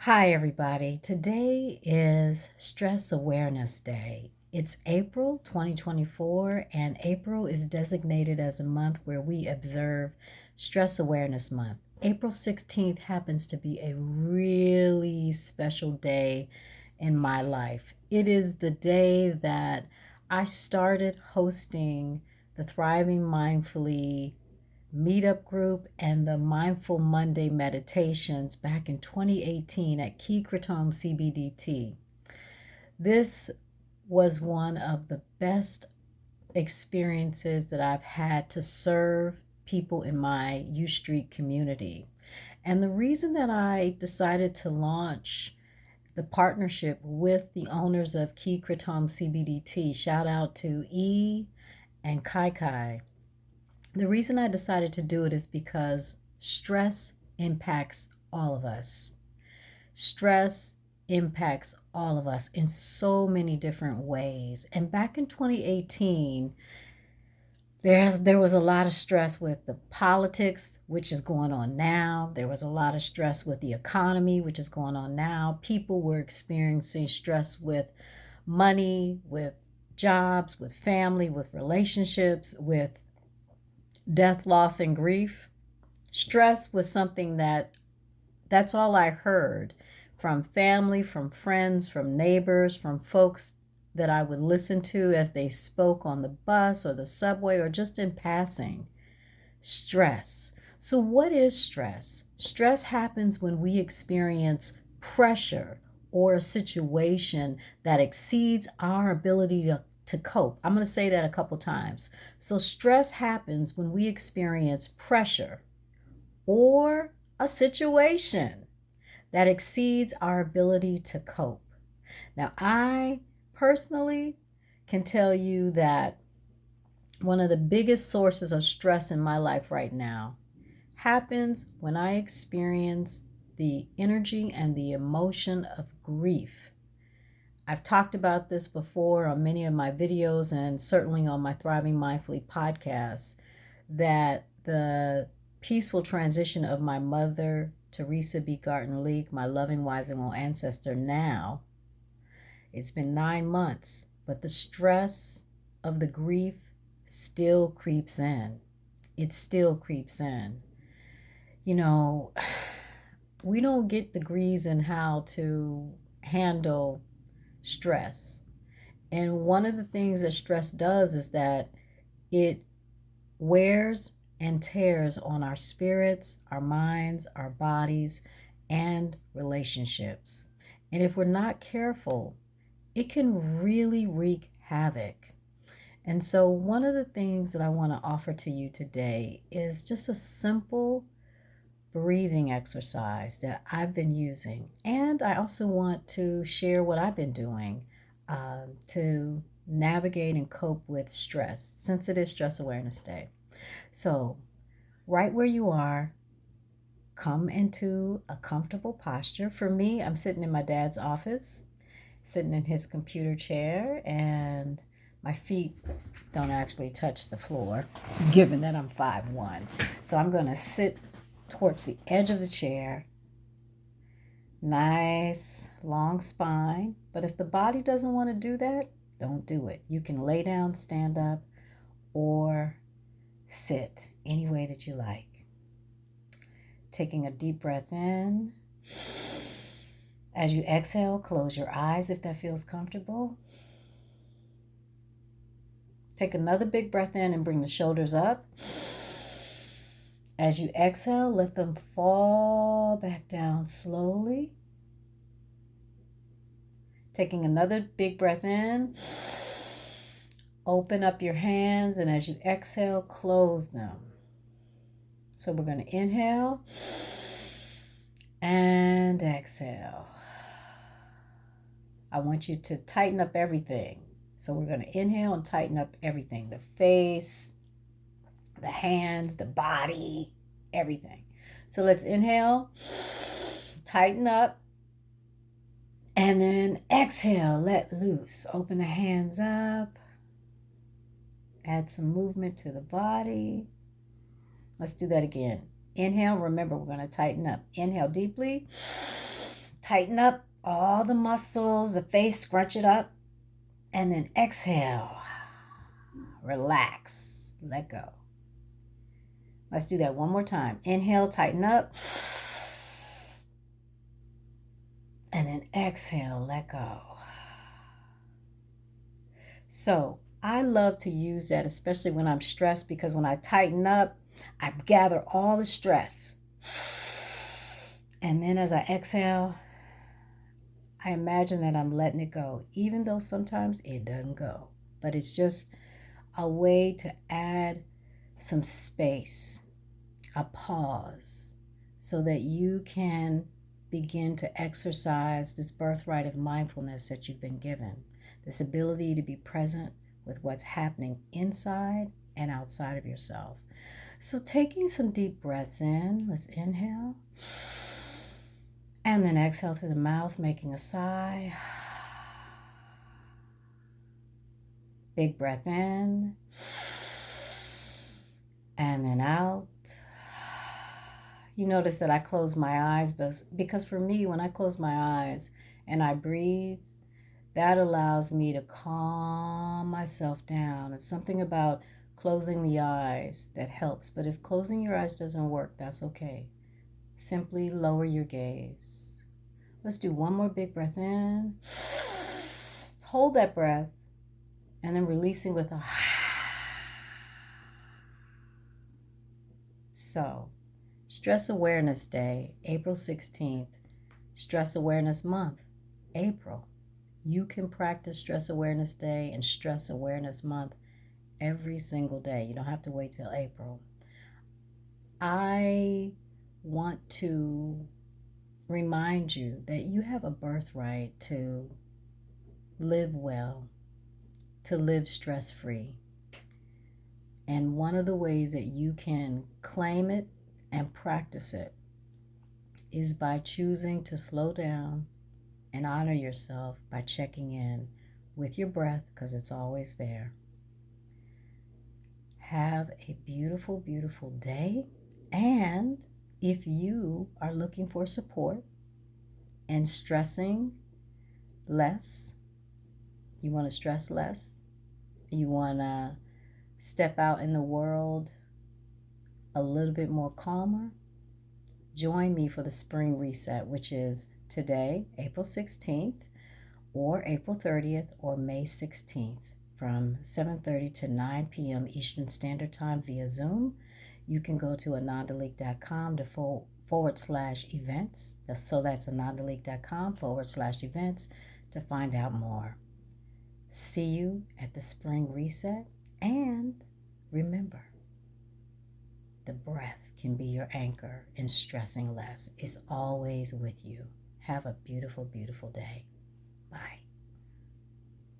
Hi, everybody. Today is Stress Awareness Day. It's April 2024, and April is designated as a month where we observe Stress Awareness Month. April 16th happens to be a really special day in my life. It is the day that I started hosting the Thriving Mindfully meetup group and the Mindful Monday meditations back in 2018 at Key Kratom CBDT. This was one of the best experiences that I've had to serve people in my U Street community. And the reason that I decided to launch the partnership with the owners of Key Kratom CBDT, shout out to E and Kai Kai. The reason I decided to do it is because stress impacts all of us. Stress impacts all of us in so many different ways. And back in 2018, there was a lot of stress with the politics, which is going on now. There was a lot of stress with the economy, which is going on now. People were experiencing stress with money, with jobs, with family, with relationships, with death, loss, and grief. Stress was something that's all I heard from family, from friends, from neighbors, from folks that I would listen to as they spoke on the bus or the subway or just in passing. Stress. So, what is stress? Stress happens when we experience pressure or a situation that exceeds our ability to cope. I'm going to say that a couple times. So, stress happens when we experience pressure or a situation that exceeds our ability to cope. Now, I personally can tell you that one of the biggest sources of stress in my life right now happens when I experience the energy and the emotion of grief. I've talked about this before on many of my videos and certainly on my Thriving Mindfully podcast that the peaceful transition of my mother, Teresa B. Garton Leak, my loving, wise, and well ancestor now, it's been 9 months, but the stress of the grief still creeps in. It still creeps in. You know, we don't get degrees in how to handle stress. And one of the things that stress does is that it wears and tears on our spirits, our minds, our bodies, and relationships. And if we're not careful, it can really wreak havoc. And so, one of the things that I want to offer to you today is just a simple breathing exercise that I've been using. And I also want to share what I've been doing to navigate and cope with stress since it is Stress Awareness Day. So, right where you are, come into a comfortable posture. For me, I'm sitting in my dad's office, sitting in his computer chair, and my feet don't actually touch the floor, given that I'm 5'1". So I'm going to sit towards the edge of the chair. Nice, long spine. But if the body doesn't want to do that, don't do it. You can lay down, stand up, or sit any way that you like. Taking a deep breath in. As you exhale, close your eyes if that feels comfortable. Take another big breath in and bring the shoulders up. As you exhale, let them fall back down slowly. Taking another big breath in. Open up your hands, and as you exhale, close them. So we're going to inhale and exhale. I want you to tighten up everything. So we're going to inhale and tighten up everything. The face, the hands, the body, everything. So let's inhale, tighten up, and then exhale, let loose. Open the hands up. Add some movement to the body. Let's do that again. Inhale, remember we're going to tighten up. Inhale deeply. Tighten up all the muscles, the face, scrunch it up. And then exhale. Relax. Let go. Let's do that one more time. Inhale, tighten up. And then exhale, let go. So I love to use that, especially when I'm stressed, because when I tighten up, I gather all the stress. And then as I exhale, I imagine that I'm letting it go, even though sometimes it doesn't go. But it's just a way to add some space, a pause, so that you can begin to exercise this birthright of mindfulness that you've been given, this ability to be present with what's happening inside and outside of yourself. So taking some deep breaths in, let's inhale, and then exhale through the mouth, making a sigh. Big breath in, and then out. You notice that I close my eyes, because for me, when I close my eyes and I breathe, that allows me to calm myself down. It's something about closing the eyes that helps. But if closing your eyes doesn't work, that's okay. Simply lower your gaze. Let's do one more big breath in. Hold that breath, and then releasing with a So, Stress Awareness Day, April 16th. Stress Awareness Month, April. You can practice Stress Awareness Day and Stress Awareness Month every single day. You don't have to wait till April. I want to remind you that you have a birthright to live well, to live stress-free. And one of the ways that you can claim it and practice it is by choosing to slow down and honor yourself by checking in with your breath, because it's always there. Have a beautiful, beautiful day. And if you are looking for support and stressing less, you want to stress less, you want to step out in the world a little bit more calmer, join me for the Spring Reset, which is today, April 16th, or April 30th, or May 16th, from 7:30 to 9 p.m. Eastern Standard Time via Zoom. You can go to anandaleek.com to /events. So that's anandaleek.com /events to find out more. See you at the Spring Reset, and remember, the breath can be your anchor in stressing less. It's always with you. Have a beautiful, beautiful day.